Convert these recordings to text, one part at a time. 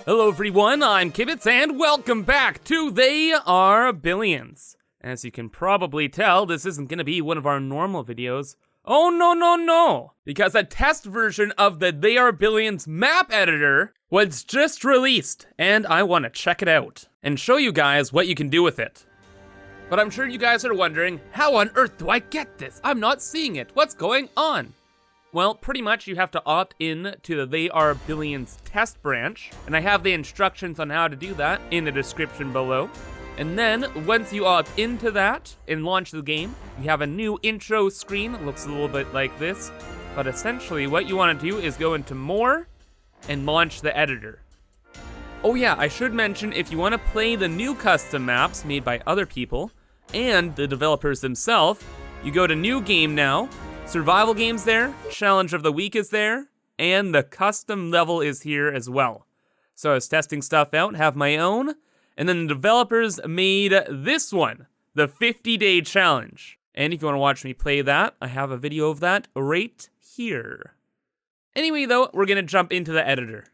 Hello everyone, I'm Kibitz and welcome back to They Are Billions. As you can probably tell, this isn't going to be one of our normal videos. Oh no, because a test version of the They Are Billions map editor was just released and I want to check it out and show you guys what you can do with it. But I'm sure you guys are wondering, how on earth do I get this? I'm not seeing it. What's going on? Well, pretty much you have to opt in to the They Are Billions test branch, and I have the instructions on how to do that in the description below. And then, once you opt into that and launch the game, you have a new intro screen. It looks a little bit like this, but essentially what you want to do is go into More and launch the editor. Oh yeah, I should mention, if you want to play the new custom maps made by other people and the developers themselves, you go to New Game Now. Survival game's there, challenge of the week is there, and the custom level is here as well. So I was testing stuff out, have my own, and then the developers made this one, the 50-day challenge. And if you want to watch me play that, I have a video of that right here. Anyway though, we're gonna jump into the editor.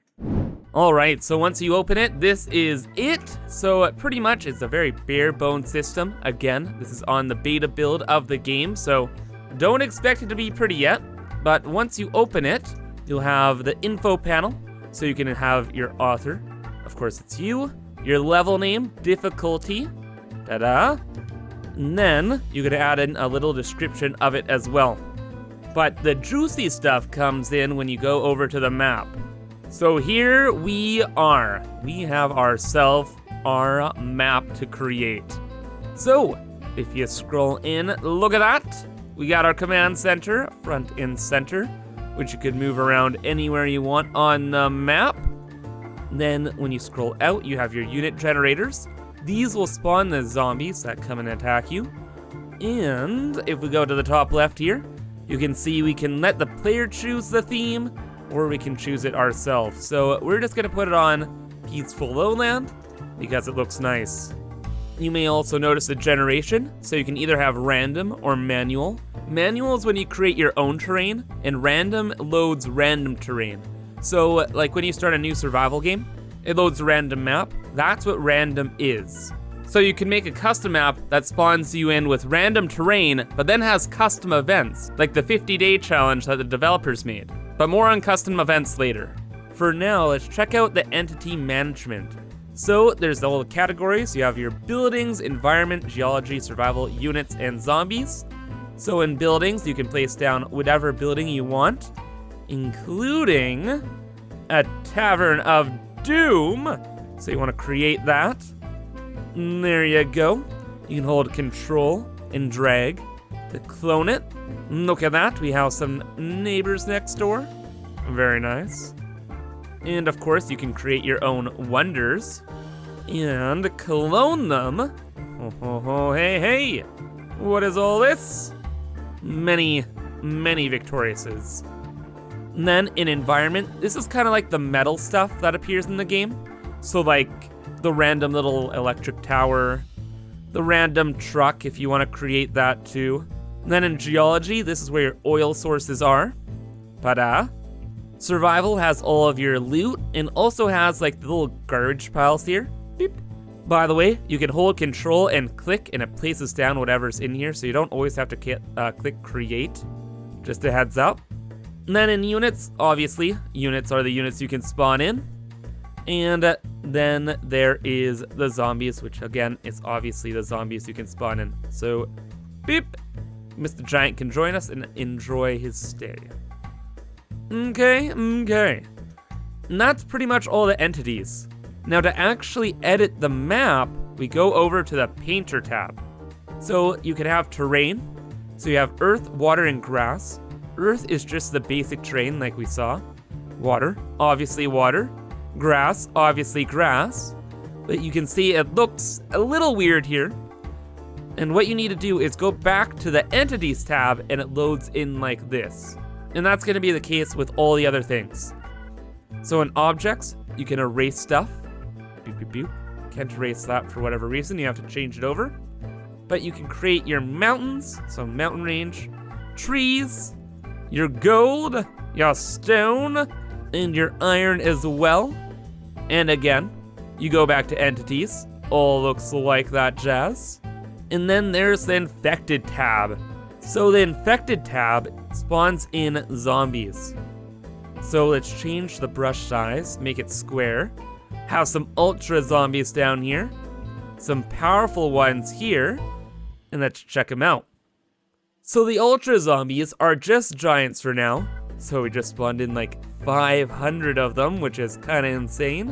Alright, so once you open it, this is it. So pretty much it's a very bare bones system. Again, this is on the beta build of the game, so don't expect it to be pretty yet, but once you open it, you'll have the info panel, so you can have your author, of course it's you, your level name, difficulty, ta-da, and then you can add in a little description of it as well. But the juicy stuff comes in when you go over to the map. So here we are. We have ourselves our map to create. So, if you scroll in, look at that. We got our command center, front and center, which you could move around anywhere you want on the map. Then when you scroll out, you have your unit generators. These will spawn the zombies that come and attack you. And if we go to the top left here, you can see we can let the player choose the theme, or we can choose it ourselves. So we're just gonna put it on Peaceful Lowland because it looks nice. You may also notice the generation, so you can either have random or manual. Manual is when you create your own terrain, and random loads random terrain. So like when you start a new survival game, it loads a random map. That's what random is. So you can make a custom map that spawns you in with random terrain, but then has custom events, like the 50-day challenge that the developers made. But more on custom events later. For now, let's check out the entity management. So there's all the categories. You have your buildings, environment, geology, survival, units, and zombies. So in buildings, you can place down whatever building you want, including a Tavern of Doom. So you want to create that. And there you go. You can hold Control and drag to clone it. Look at that, we have some neighbors next door. Very nice. And of course, you can create your own wonders and clone them. Oh, hey. What is all this? Many Victoriouses. And then in environment, this is kind of like the metal stuff that appears in the game. So like the random little electric tower, the random truck if you want to create that too. And then in geology, this is where your oil sources are. Ta-da. Survival has all of your loot and also has like the little garbage piles here. Beep. By the way, you can hold Control and click and it places down whatever's in here, so you don't always have to click create. Just a heads up. And then in units, obviously, units are the units you can spawn in. And then there is the zombies, which again is obviously the zombies you can spawn in. So, beep. Mr. Giant can join us and enjoy his stay. Okay. And that's pretty much all the entities. Now to actually edit the map, we go over to the Painter tab. So you can have terrain. So you have earth, water, and grass. Earth is just the basic terrain like we saw. Water, obviously water. Grass, obviously grass. But you can see it looks a little weird here. And what you need to do is go back to the Entities tab and it loads in like this. And that's going to be the case with all the other things. So in Objects, you can erase stuff. Boop, boop, boop. Can't erase that for whatever reason, you have to change it over. But you can create your mountains, so mountain range, trees, your gold, your stone, and your iron as well. And again, you go back to entities. All looks like that jazz. And then there's the infected tab. So the infected tab spawns in zombies. So let's change the brush size, make it square. Have some ultra zombies down here. Some powerful ones here. And let's check them out. So the ultra zombies are just giants for now. So we just spawned in like 500 of them, which is kind of insane.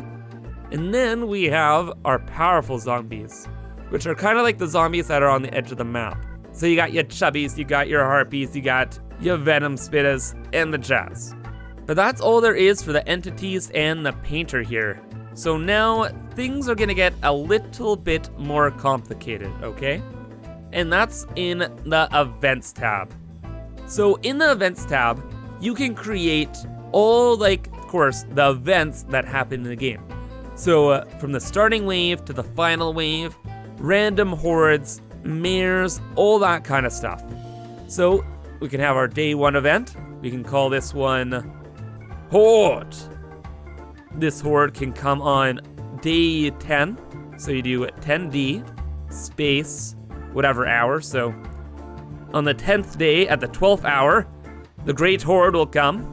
And then we have our powerful zombies, which are kind of like the zombies that are on the edge of the map. So you got your chubbies, you got your harpies, you got your venom spitters, and the jazz. But that's all there is for the entities and the painter here. So now things are gonna get a little bit more complicated, okay? And that's in the events tab. So in the events tab, you can create all, like, of course, the events that happen in the game. So from the starting wave to the final wave, random hordes, mares, all that kind of stuff. So we can have our day 1 event. We can call this one Horde. This horde can come on day 10. So you do 10D space whatever hour. So on the 10th day at the 12th hour, the Great Horde will come.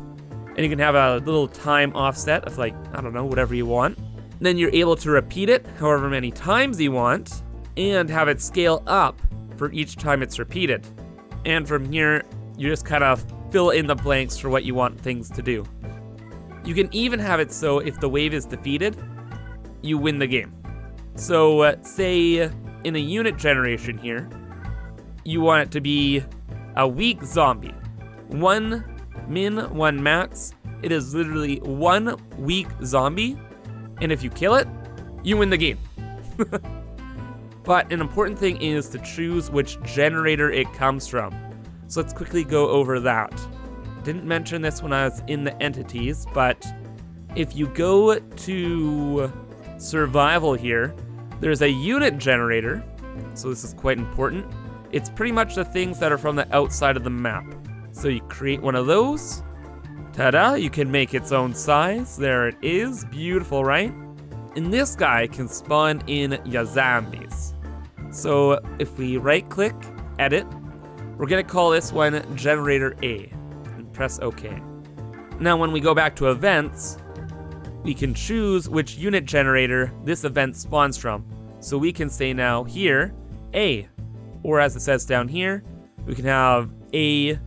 And you can have a little time offset of, like, I don't know, whatever you want. Then you're able to repeat it however many times you want and have it scale up for each time it's repeated. And from here, you just kind of fill in the blanks for what you want things to do. You can even have it so if the wave is defeated, you win the game. So say in a unit generation here, you want it to be a weak zombie. 1 min, 1 max. It is literally 1 weak zombie. And if you kill it, you win the game. But an important thing is to choose which generator it comes from. So let's quickly go over that. Didn't mention this when I was in the entities, but if you go to survival here, there's a unit generator. So this is quite important. It's pretty much the things that are from the outside of the map. So you create one of those. Ta-da, you can make its own size. There it is, beautiful, right? And this guy can spawn in your zombies. So if we right click, edit, we're gonna call this one generator A and press OK. Now when we go back to events, we can choose which unit generator this event spawns from. So we can say now here, A, or as it says down here, we can have A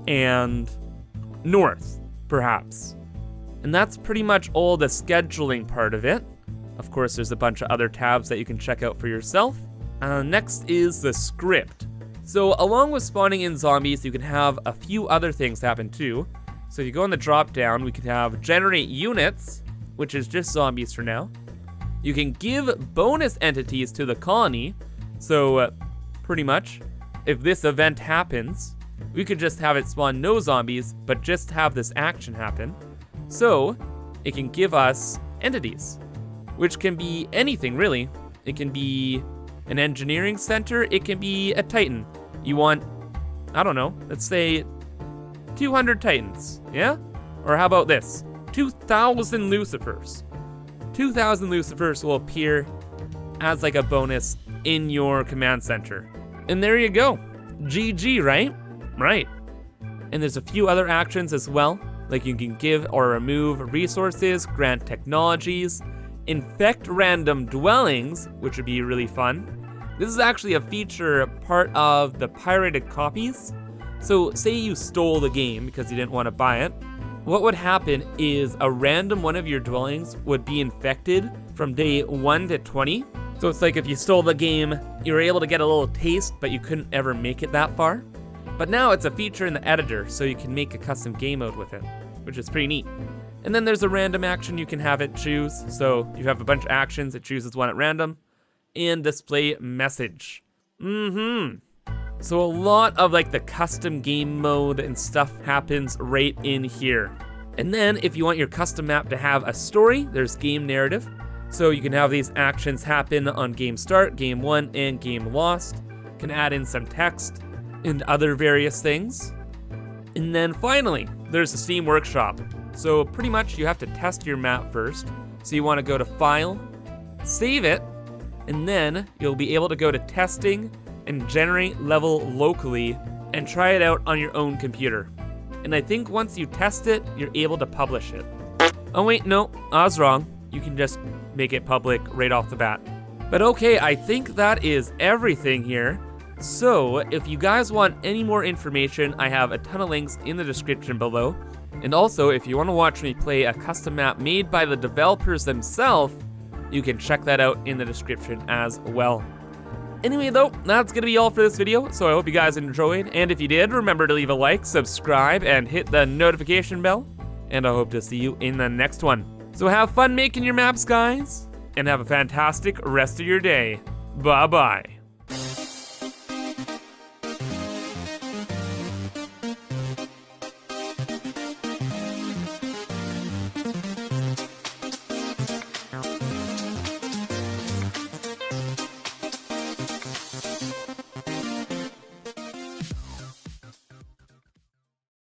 and north, perhaps. And that's pretty much all the scheduling part of it. Of course, there's a bunch of other tabs that you can check out for yourself. Next is the script. So along with spawning in zombies, you can have a few other things happen too. So if you go on the drop down, we can have generate units, which is just zombies for now. You can give bonus entities to the colony. So pretty much, if this event happens, we could just have it spawn no zombies, but just have this action happen. So it can give us entities, which can be anything really. It can be an engineering center, it can be a Titan. You want, I don't know, let's say 200 Titans, yeah? Or how about this? 2,000 Lucifers. 2,000 Lucifers will appear as like a bonus in your command center. And there you go. GG, right? Right. And there's a few other actions as well, like you can give or remove resources, grant technologies, infect random dwellings, which would be really fun. This is actually a feature part of the pirated copies. So say you stole the game because you didn't want to buy it. What would happen is a random one of your dwellings would be infected from day 1 to 20. So it's like if you stole the game, you were able to get a little taste, but you couldn't ever make it that far. But now it's a feature in the editor, so you can make a custom game mode with it, which is pretty neat. And then there's a random action you can have it choose. So you have a bunch of actions, it chooses one at random, and display message. So a lot of like the custom game mode and stuff happens right in here. And then if you want your custom map to have a story, there's game narrative. So you can have these actions happen on game start, game 1, and game lost. You can add in some text and other various things. And then finally, there's the Steam Workshop. So pretty much you have to test your map first. So you want to go to File, save it, and then you'll be able to go to Testing and generate level locally and try it out on your own computer. And I think once you test it, you're able to publish it. Oh wait, no, I was wrong. You can just make it public right off the bat. But okay, I think that is everything here. So if you guys want any more information, I have a ton of links in the description below. And also, if you want to watch me play a custom map made by the developers themselves, you can check that out in the description as well. Anyway though, that's gonna be all for this video, so I hope you guys enjoyed, and if you did, remember to leave a like, subscribe, and hit the notification bell, and I hope to see you in the next one. So have fun making your maps, guys, and have a fantastic rest of your day. Bye-bye.